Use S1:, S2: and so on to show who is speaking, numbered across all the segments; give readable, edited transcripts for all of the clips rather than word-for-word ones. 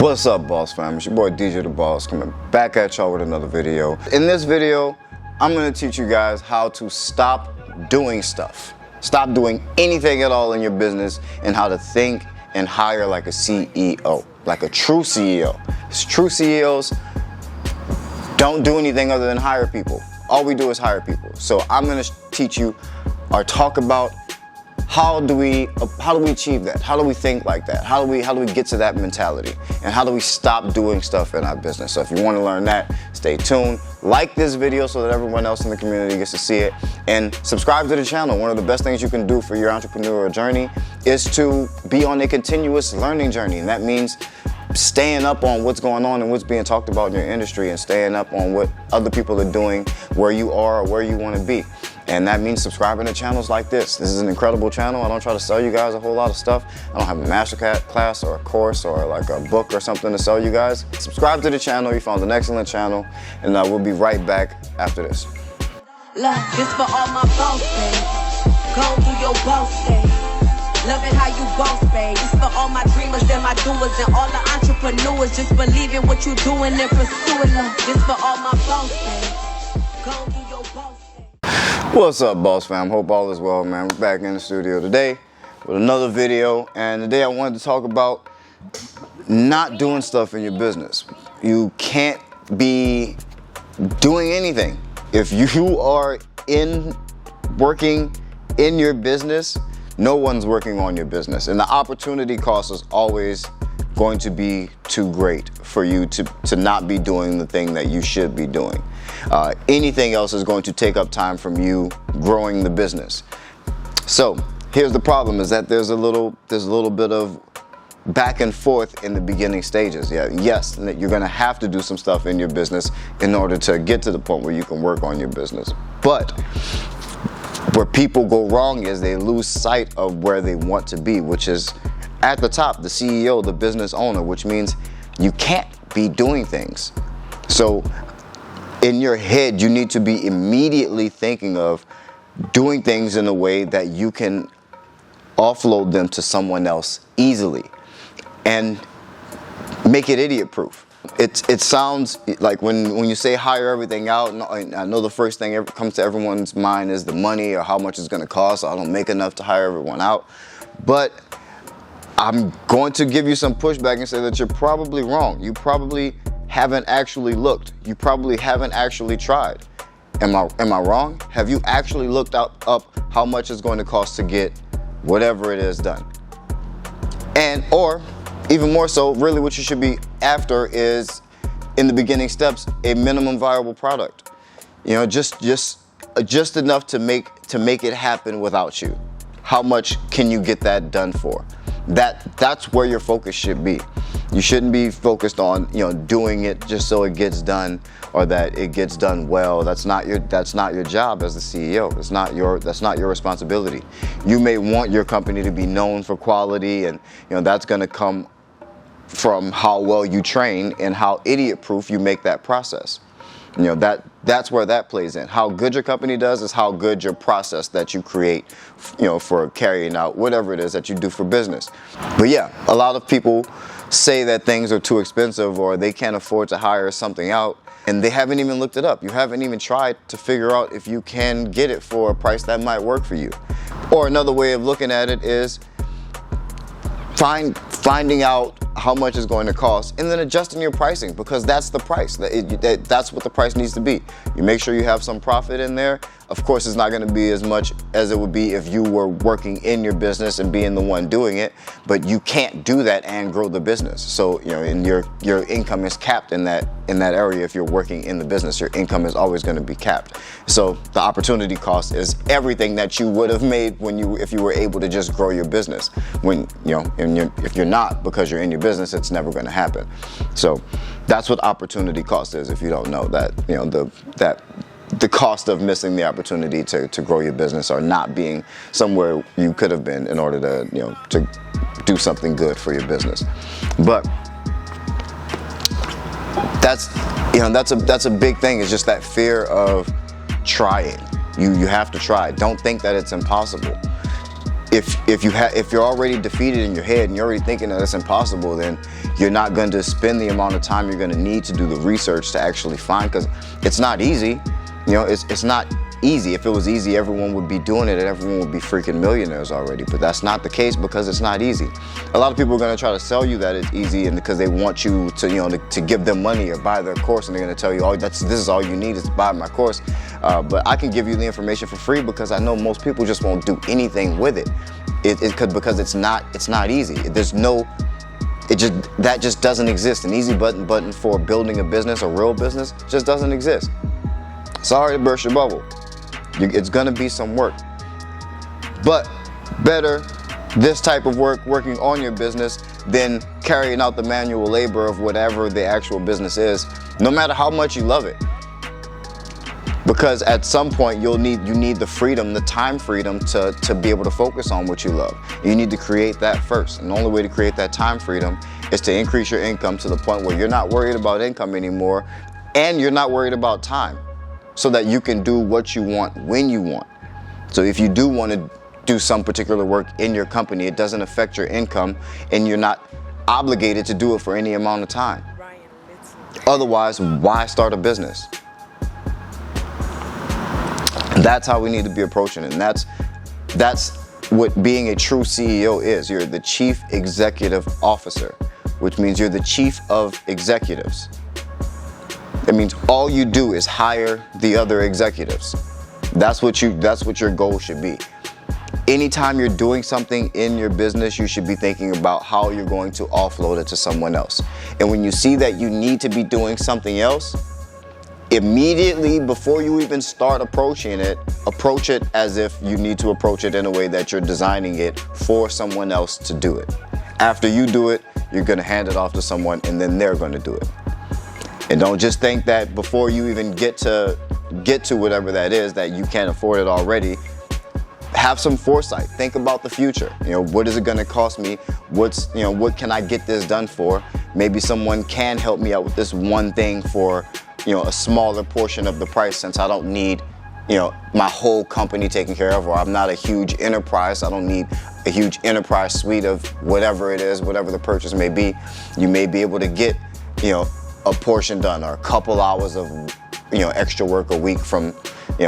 S1: What's up, Boss Fam? It's your boy DJ the Boss coming back at y'all with another video. In this video, I'm gonna teach you guys how to stop doing stuff. Stop doing anything at all in your business and how to think and hire like a CEO, like a true CEO. True CEOs don't do anything other than hire people. All we do is hire people. So I'm gonna teach you or talk about how do we achieve that? How do we think like that? How do we get to that mentality? And how do we stop doing stuff in our business? So if you want to learn that, stay tuned. Like this video so that everyone else in the community gets to see it. And subscribe to the channel. One of the best things you can do for your entrepreneurial journey is to be on a continuous learning journey. And that means staying up on what's going on and what's being talked about in your industry and staying up on what other people are doing, where you are or where you want to be. And that means subscribing to channels like this. This is an incredible channel. I don't try to sell you guys a whole lot of stuff. I don't have a master class or a course or like a book or something to sell you guys. Subscribe to the channel. You found an excellent channel. And we'll be right back after this.
S2: Look, this for all my boss days. Go do your boss days. Loving how you boss, babe. This for all my dreamers and my doers and all the entrepreneurs. Just believe in what you're doing and pursuing them. This for all my boss days. Go do your boss days.
S1: What's up, Boss Fam? Hope all is well, man. We're back in the studio today with another video. And today I wanted to talk about not doing stuff in your business. You can't be doing anything. If you are working in your business, no one's working on your business. And the opportunity cost is always going to be too great for you to not be doing the thing that you should be doing. Anything else is going to take up time from you growing the business. So here's the problem, is that there's a little bit of back and forth in the beginning stages. Yeah, yes, you're gonna have to do some stuff in your business in order to get to the point where you can work on your business. But where people go wrong is they lose sight of where they want to be, which is at the top, the CEO, the business owner, which means you can't be doing things. So in your head, you need to be immediately thinking of doing things in a way that you can offload them to someone else easily and make it idiot proof. It sounds like when you say hire everything out, I know the first thing that comes to everyone's mind is the money or how much it's going to cost. So I don't make enough to hire everyone out. But I'm going to give you some pushback and say that you're probably wrong. You probably haven't actually looked. You probably haven't actually tried. Am I wrong? Have you actually looked up how much it's going to cost to get whatever it is done? Or even more so, really what you should be after is, in the beginning steps, a minimum viable product. You know, just enough to make it happen without you. How much can you get that done for? That's where your focus should be. You shouldn't be focused on, doing it just so it gets done or that it gets done well. That's not your job as the CEO. That's not your responsibility. You may want your company to be known for quality, and that's going to come from how well you train and how idiot proof you make that process. That's where that plays in. How good your company does is how good your process that you create, for carrying out whatever it is that you do for business. But yeah, a lot of people say that things are too expensive or they can't afford to hire something out, and they haven't even looked it up. You haven't even tried to figure out if you can get it for a price that might work for you. Or another way of looking at it is finding out how much it's going to cost and then adjusting your pricing, because that's the price. That's what the price needs to be. You make sure you have some profit in there. Of course, it's not going to be as much as it would be if you were working in your business and being the one doing it, but you can't do that and grow the business. So, and your income is capped in that area. If you're working in the business, your income is always going to be capped. So the opportunity cost is everything that you would have made if you were able to just grow your business. If you're not, because you're in your business, it's never going to happen. So that's what opportunity cost is. If you don't know that, the cost of missing the opportunity to grow your business or not being somewhere you could have been in order to do something good for your business. But that's a big thing. It's just that fear of trying. You have to try. Don't think that it's impossible. if you're already defeated in your head and you're already thinking that it's impossible, then you're not going to spend the amount of time you're going to need to do the research to actually find, because it's not easy. You know, it's not easy. If it was easy, everyone would be doing it and everyone would be freaking millionaires already. But that's not the case, because it's not easy. A lot of people are going to try to sell you that it's easy, and because they want you to, you know, to give them money or buy their course, and they're going to tell you, oh, this is all you need is to buy my course. But I can give you the information for free, because I know most people just won't do anything with it. Because it's not easy. That just doesn't exist. An easy button for building a business, a real business, just doesn't exist. Sorry to burst your bubble. It's gonna be some work. But better this type of work, working on your business, than carrying out the manual labor of whatever the actual business is, no matter how much you love it. Because at some point you need the freedom, the time freedom to be able to focus on what you love. You need to create that first. And the only way to create that time freedom is to increase your income to the point where you're not worried about income anymore, and you're not worried about time, so that you can do what you want when you want. So if you do want to do some particular work in your company, it doesn't affect your income, and you're not obligated to do it for any amount of time. Otherwise, why start a business? That's how we need to be approaching it. And that's what being a true CEO is. You're the chief executive officer, which means you're the chief of executives. It means all you do is hire the other executives. That's what your goal should be. Anytime you're doing something in your business, you should be thinking about how you're going to offload it to someone else. And when you see that you need to be doing something else, immediately before you even start approaching it, approach it as if you need to approach it in a way that you're designing it for someone else to do it. After you do it, you're going to hand it off to someone, and then they're going to do it. And don't just think that before you even get to whatever that is, that you can't afford it already. Have some foresight. Think about the future. You know, what is it going to cost me? What can I get this done for? Maybe someone can help me out with this one thing for, a smaller portion of the price, since I don't need, my whole company taken care of, or I'm not a huge enterprise. I don't need a huge enterprise suite of whatever it is, whatever the purchase may be. You may be able to get, a portion done, or a couple hours of, extra work a week from,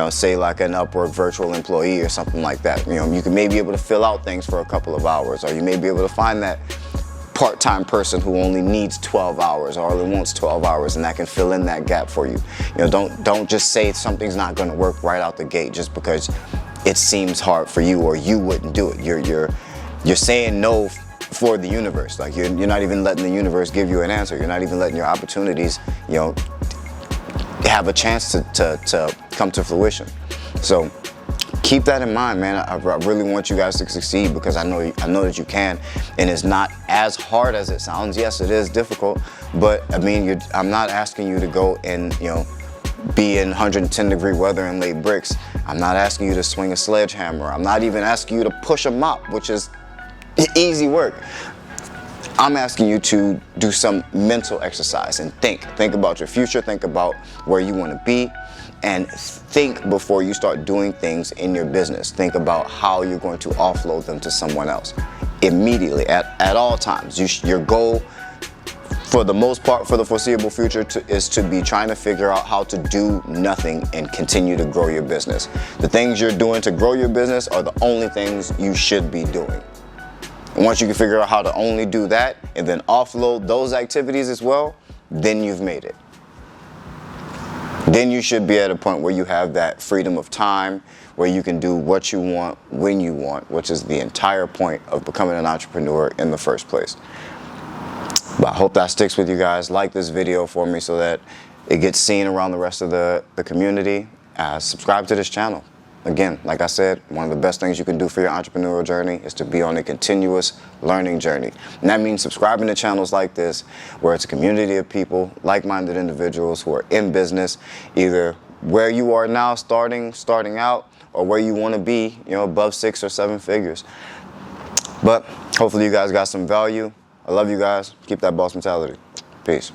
S1: say like an Upwork virtual employee or something like that. You can maybe be able to fill out things for a couple of hours, or you may be able to find that part-time person who only needs 12 hours or only wants 12 hours, and that can fill in that gap for you. Don't just say something's not going to work right out the gate just because it seems hard for you, or you wouldn't do it. You're saying no for the universe. Like you're not even letting the universe give you an answer. You're not even letting your opportunities, have a chance to come to fruition. So keep that in mind, man. I really want you guys to succeed, because I know that you can, and it's not as hard as it sounds. Yes, it is difficult, but I mean, I'm not asking you to go and be in 110-degree weather and lay bricks. I'm not asking you to swing a sledgehammer. I'm not even asking you to push a mop, which is easy work. I'm asking you to do some mental exercise and think about your future, think about where you want to be, and think before you start doing things in your business. Think about how you're going to offload them to someone else immediately, at all times. Your goal, for the most part, for the foreseeable future, is to be trying to figure out how to do nothing and continue to grow your business. The things you're doing to grow your business are the only things you should be doing. And once you can figure out how to only do that and then offload those activities as well, then you've made it. Then you should be at a point where you have that freedom of time, where you can do what you want when you want, which is the entire point of becoming an entrepreneur in the first place. But I hope that sticks with you guys. Like this video for me so that it gets seen around the rest of the community. Subscribe to this channel. Again, like I said, one of the best things you can do for your entrepreneurial journey is to be on a continuous learning journey. And that means subscribing to channels like this, where it's a community of people, like-minded individuals who are in business, either where you are now starting out, or where you want to be, above 6 or 7 figures. But hopefully you guys got some value. I love you guys. Keep that boss mentality. Peace.